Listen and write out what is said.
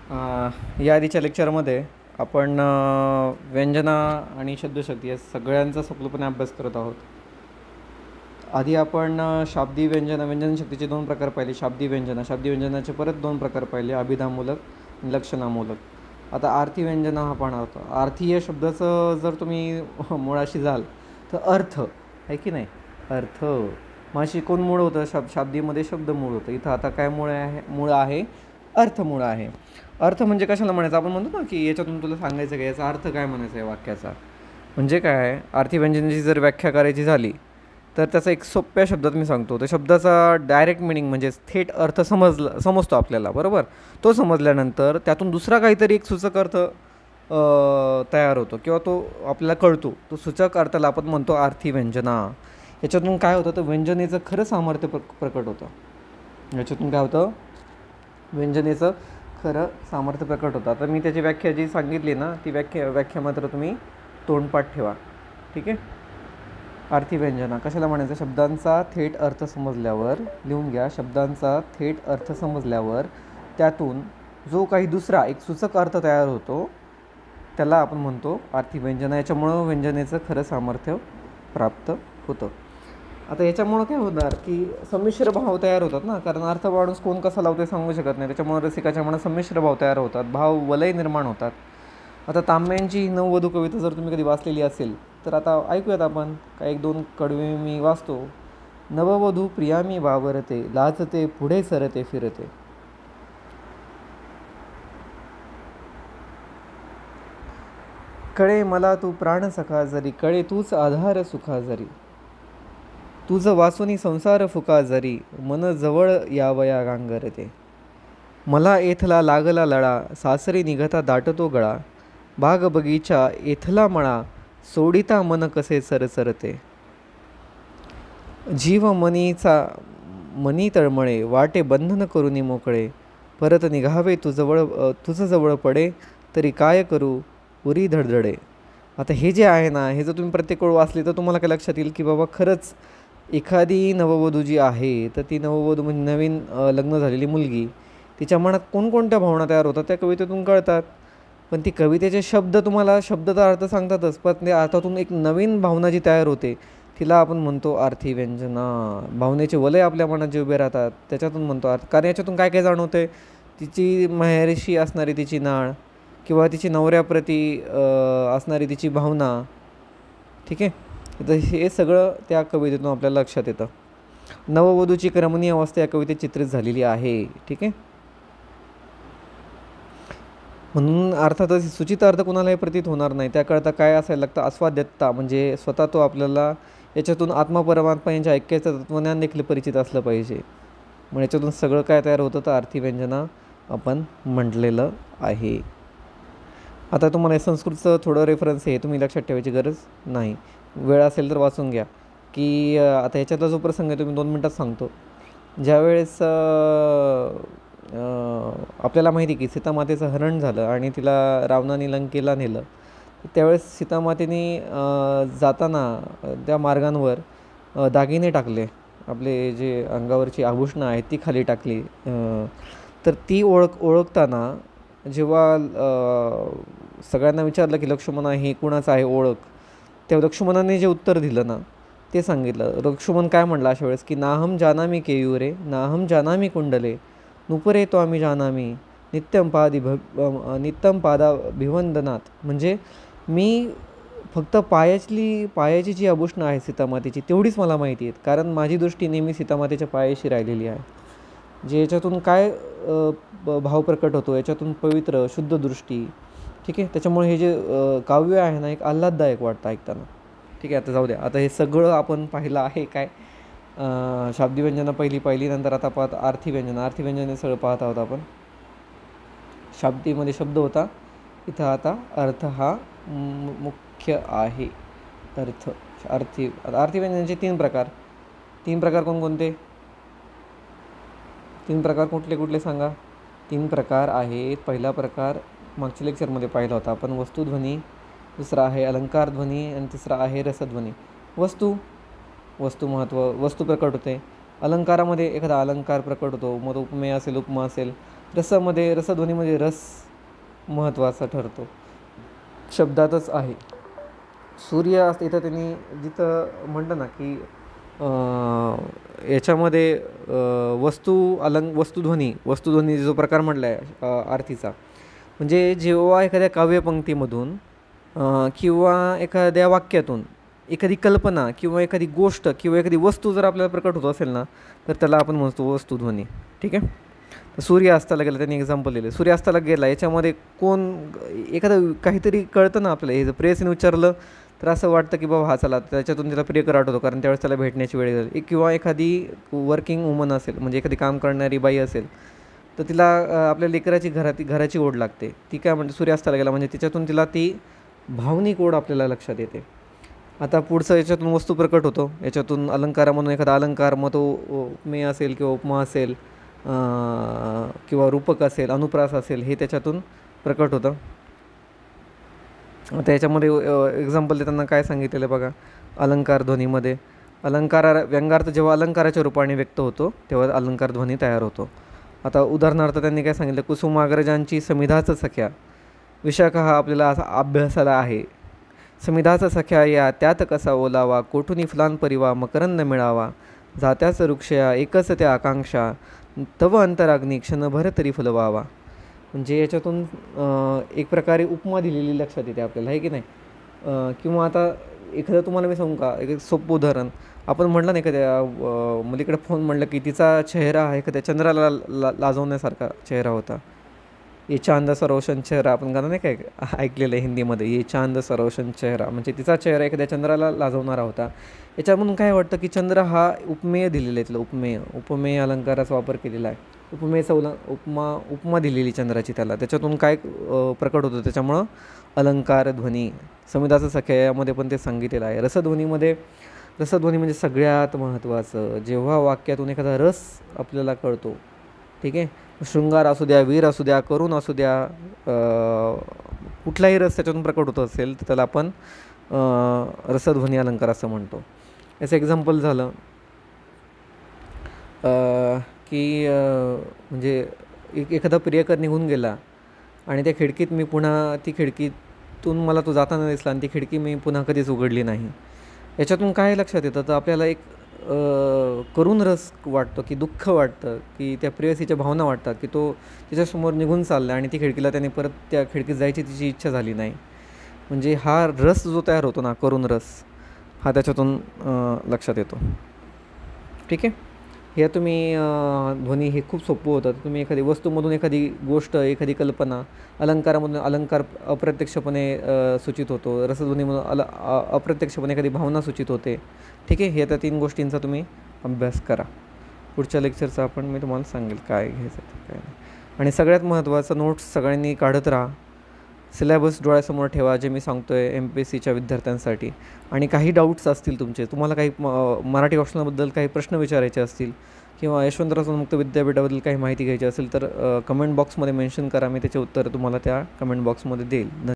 या आधीच्या लेक्चरमध्ये आपण व्यंजना आणि शब्दशक्ती या सगळ्यांचा सखोलपणे अभ्यास करत आहोत. आधी आपण शाब्दी व्यंजन व्यंजनशक्तीचे दोन प्रकार पाहिले. शाब्दी व्यंजनाचे परत दोन प्रकार पाहिले, अभिधामूलक आणि लक्षणामूलक. आता आर्थी व्यंजना हा पाहणार होता. आर्थी या शब्दाचं जर तुम्ही मुळाशी जाल तर अर्थ आहे की नाही, अर्थ माशी कोण मूळ होतं, शाब्दीमध्ये शब्द मूळ होतं. इथं आता काय मूळ आहे, अर्थमूळ आहे. अर्थ म्हणजे कशाला म्हणायचं, आपण म्हणतो ना की याच्यातून तुला सांगायचं काय, याचा अर्थ काय म्हणायचा आहे वाक्याचा. म्हणजे काय, आर्थी व्यंजनाची जर व्याख्या करायची झाली तर त्याचा एक सोप्या शब्दात मी सांगतो. तर शब्दाचा डायरेक्ट मिनिंग म्हणजे थेट अर्थ समजतो आपल्याला, बरोबर. तो समजल्यानंतर त्यातून दुसरा काहीतरी एक सूचक अर्थ तयार होतो किंवा तो आपल्याला कळतो. तो सूचक अर्थाला आपण म्हणतो आर्थी व्यंजना. याच्यातून काय होतं तर व्यंजनेचं खरं सामर्थ्य प्रकट होतं. याच्यातून काय होतं, व्यंजनेचं खरं सामर्थ्य प्रकट होतं. आता मी त्याची व्याख्या जी सांगितली ना, ती व्याख्या मात्र तुम्ही तोंडपाठ ठेवा, ठीक आहे. आर्थी व्यंजना कशाला म्हणायचं, शब्दांचा थेट अर्थ समजल्यावर, लिहून घ्या, शब्दांचा थेट अर्थ समजल्यावर त्यातून जो काही दुसरा एक सूचक अर्थ तयार होतो त्याला आपण म्हणतो आर्थी व्यंजना. याच्यामुळं व्यंजनेचं खरं सामर्थ्य प्राप्त होतं. आता याच्यामुळं काय होणार की संमिश्र भाव तयार होतात ना, कारण अर्थ माणूस कोण कसा लावतो सांगू शकत नाही. त्याच्यामुळे रसिकाच्या मनात संमिश्र भाव तयार होतात, भाव वलय निर्माण होतात. आता तांब्यांची नववधू कविता जर तुम्ही कधी वाचलेली असेल तर आता ऐकूयात आपण. काय एक दोन कडवे मी वाचतो. नववधू प्रिया मी वावरते, लाजते पुढे सरते फिरते. कळे मला तू प्राण सखा जरी, कळे तूच आधार सुखा जरी, तुझं वासुनी संसार फुका जरी, मन जवळ यावया गांगरते. मला एथला लागला लळा, सासरी निघता दाटतो गळा, बाग बगीचा एथला मळा, सोडिता मन कसे सरसरते. जीव मनी तळमळे, वाटे बंधन करुनी मोकळे, परत निघावे तुझं जवळ पडे, तरी काय करू उरी धडधडे. आता हे जे आहे ना, हे जर तुम्ही प्रत्येक वेळ वाचले तर तुम्हाला काय लक्षात येईल की बाबा खरंच एखादी नववधू जी आहे तर ती नववधू म्हणजे नवीन लग्न झालेली मुलगी, तिच्या मनात कोणकोणत्या भावना तयार होतात त्या कवितेतून कळतात. पण ती कवितेचे शब्द तुम्हाला शब्दाचा अर्थ सांगतातच, पण त्या अर्थातून एक नवीन भावना जी तयार होते तिला आपण म्हणतो आर्थी व्यंजना. भावनेचे वलय आपल्या मनात जे उभे राहतात त्याच्यातून म्हणतो अर्थ. कारण याच्यातून काय काय जाणवतं आहे, तिची माहेरशी असणारी तिची नाळ किंवा तिची नवऱ्याप्रती असणारी तिची भावना, ठीक आहे. तर हे सगळं त्या कवितेतून आपल्याला लक्षात येतं. नववधूची रमणीय अवस्था या कवितेत चित्रित झालेली आहे, ठीक आहे. म्हणून अर्थातच सूचित अर्थ कुणालाही प्रतीत होणार नाही. त्याकरता काय असायला लागतं, आस्वाद्यता, म्हणजे स्वतः तो आपल्याला याच्यातून आत्मा परमात्मा यांच्या ऐक्याचं तत्वज्ञान देखील परिचित असलं पाहिजे. मग याच्यातून सगळं काय तयार होतं तर आर्थी व्यंजना आपण म्हटलेलं आहे. आता तुम्हाला संस्कृतचं थोडं रेफरन्स आहे, तुम्ही लक्षात ठेवायची गरज नाही. वेळ असेल तर वाचून घ्या की आता ह्याच्यातला जो प्रसंग आहे तो मी 2 मिनटात सांगतो. ज्यावेळेस आपल्याला माहिती की सीतामातेचं हरण झालं आणि तिला रावणाने लंकेला नेलं, त्यावेळेस सीतामातेने जाताना त्या मार्गांवर दागिने टाकले, आपले जे अंगावरची आभूषणं आहेत ती खाली टाकली. तर ती ओळखताना जेव्हा सगळ्यांना विचारलं की लक्ष्मणा हे कुणाचं आहे ओळख, तेव्हा लक्ष्मणाने जे उत्तर दिलं ना ते सांगितलं. लक्ष्मण काय म्हणलं अशा वेळेस की नाहम जानामी केयूरे, नाहम जानामी कुंडले, नुपुरे तो आम्ही जानामी, नित्यम पादा भिवंदनात. म्हणजे मी फक्त पायाची जी आभूषणं आहे सीतामातेची तेवढीच मला माहिती आहेत, कारण माझी दृष्टी नेहमी सीतामातेच्या पायाशी राहिलेली आहे. जे याच्यातून काय भाव प्रकट होतो, याच्यातून पवित्र शुद्ध दृष्टी, ठीक आहे. त्याच्यामुळे हे जे काव्य आहे ना एक आल्हाददायक वाटतं ऐकताना, ठीक आहे. आता जाऊ द्या. आता हे सगळं आपण पाहिलं आहे काय, शाब्दी व्यंजना पाहिली, नंतर आता पाहत आर्थी व्यंजन सगळं पाहत आहोत आपण. शाब्दीमध्ये शब्द होता, इथं आता अर्थ हा मुख्य आहे. आर्थी व्यंजनाचे 3 प्रकार कोणकोणते, 3 प्रकार कुठले सांगा. 3 प्रकार आहेत. पहिला प्रकार मागच्या लेक्चरमध्ये पाहिला होता आपण, वस्तुध्वनी. दुसरा आहे अलंकार ध्वनी आणि तिसरा आहे रसध्वनी. वस्तू प्रकट होते. अलंकारामध्ये एखादा अलंकार प्रकट होतो, मग उपमेय असेल उपमा असेल. रसध्वनीमध्ये रस महत्त्वाचा ठरतो, शब्दातच आहे. सूर्य असतं इथं त्यांनी जिथं म्हणतं ना की याच्यामध्ये वस्तुध्वनी जो प्रकार म्हटला आहे आरतीचा, म्हणजे जेव्हा एखाद्या काव्यपंक्तीमधून किंवा एखाद्या वाक्यातून एखादी कल्पना किंवा एखादी गोष्ट किंवा एखादी वस्तू जर आपल्याला प्रकट होत असेल ना, तर त्याला आपण म्हणतो वस्तुध्वनी. ठीक आहे. तर सूर्य अस्ताला गेला, त्यांनी एक्झाम्पल दिले. सूर्य अस्ताला गेला याच्यामध्ये एखादं काहीतरी कळतं ना आपल्याला. हे जर प्रेयसीने विचारलं तर असं वाटतं की बाबा हा चला, त्याच्यातून त्याला प्रियकर आठवतो, कारण त्यावेळेस त्याला भेटण्याची वेळ झाली. किंवा एखादी वर्किंग वुमन असेल, म्हणजे एखादी काम करणारी बाई असेल, तर तिला आपल्या लेकराची घराची ओढ लागते. ती काय म्हणते, सूर्य अस्ताला गेला म्हणजे त्याच्यातून तिला ती भावनिक ओढ आपल्याला लक्षात येते. आता पुढचं याच्यातून वस्तू प्रकट होतो, याच्यातून अलंकारामधून एखादा अलंकार, मग तो उपमेय असेल किंवा उपमा असेल किंवा रूपक असेल, अनुप्रास असेल, हे त्याच्यातून प्रकट होतं. आता याच्यामध्ये एक्झाम्पल देताना काय सांगितलेलं आहे बघा. अलंकार ध्वनीमध्ये व्यंगार्थ जेव्हा अलंकाराच्या रूपाने व्यक्त होतो तेव्हा अलंकार ध्वनी तयार होतो. आता उदाहरणार्थ त्यांनी काय सांगितलं, कुसुमाग्रजांची समिधाच सख्या, विशाख हा आपल्याला असा अभ्यासाला आहे. समिधाच सख्या या त्यात कसा ओलावा, कोठुनी फुलांपरिवा मकरंद मिळावा, जात्याच वृक्षया एकच त्या आकांक्षा, तव अंतराग्नी क्षणभर तरी फुलवावा. म्हणजे याच्यातून एक प्रकारे उपमा दिलेली लक्षात येते आपल्याला, आहे की नाही. किंवा आता एखादं तुम्हाला मी सांगू का, एक सोपं उदाहरण. आपण म्हटलं नाही एखाद्या मुलीकडे फोन म्हटलं की तिचा चेहरा हा एखाद्या चंद्राला लाजवण्यासारखा चेहरा होता. ये चांद सा रोशन चेहरा, आपण गाणं नाही काय ऐकलेलं आहे हिंदीमध्ये, ये चांद सा रोशन चेहरा, म्हणजे तिचा चेहरा एखाद्या चंद्राला लाजवणारा होता. याच्यामधून काय वाटतं की चंद्र हा उपमेय दिलेला आहे, तिला उपमेय अलंकाराचा वापर केलेला आहे. उपमेयचा उपमा दिलेली चंद्राची त्याला, त्याच्यातून काय प्रकट होतं, त्याच्यामुळं अलंकार ध्वनी. समिधाचं सख्या यामध्ये पण ते सांगितलेलं आहे. रसध्वनी म्हणजे सगळ्यात महत्त्वाचं, जेव्हा वाक्यातून एखादा रस आपल्याला कळतो. ठीक आहे. शृंगार असू द्या, वीर असू द्या, करुण असू द्या, कुठलाही रस त्याच्यातून प्रकट होत असेल तर त्याला आपण रसध्वनी अलंकार असं म्हणतो. याचं एक्झाम्पल झालं की म्हणजे एखादा प्रियकर निघून गेला आणि त्या खिडकीत मी पुन्हा, ती खिडकीतून मला तो जाताना दिसला आणि ती खिडकी मी पुन्हा कधीच उघडली नाही. याच्यातून काय लक्षात येतं, तर आपल्याला एक करुण रस वाटतो, की दुःख वाटतं, की त्या प्रेयसीच्या भावना वाटतात की तो तिच्यासमोर निघून चालला आणि ती खिडकीला त्याने परत त्या खिडकीत जायची तिची इच्छा झाली नाही. म्हणजे हा रस जो तयार होतो ना, करुण रस, हा त्याच्यातून लक्षात येतो. ठीक आहे. हे तुम्ही ध्वनी हे खूप सोपं होतं. तुम्ही एखादी वस्तूमधून एखादी गोष्ट, एखादी कल्पना, अलंकारामधून अलंकार अप्रत्यक्षपणे सूचित होतो, रसध्वनीमधून अप्रत्यक्षपणे एखादी भावना सूचित होते. ठीक आहे. हे त्या 3 गोष्टींचा तुम्ही अभ्यास करा. पुढच्या लेक्चरचा मी तुम्हाला सांगेल काय घ्यायचं काय नाही. आणि सगळ्यात महत्त्वाचं, नोट्स सगळ्यांनी काढत राहा. सिलेबस डोळ्यासमोर ठेवा, जे मी सांगतो आहे MPSCच्या विद्यार्थ्यांसाठी. आणि काही डाऊट्स असतील तुम्हाला काही मराठी ऑप्शनबद्दल काही प्रश्न विचारायचे असतील किंवा यशवंतराव मुक्त विद्यापीठाबद्दल काही माहिती घ्यायची असेल तर कमेंट बॉक्समध्ये मेन्शन करा. मी त्याचे उत्तर तुम्हाला त्या कमेंट बॉक्समध्ये देईल.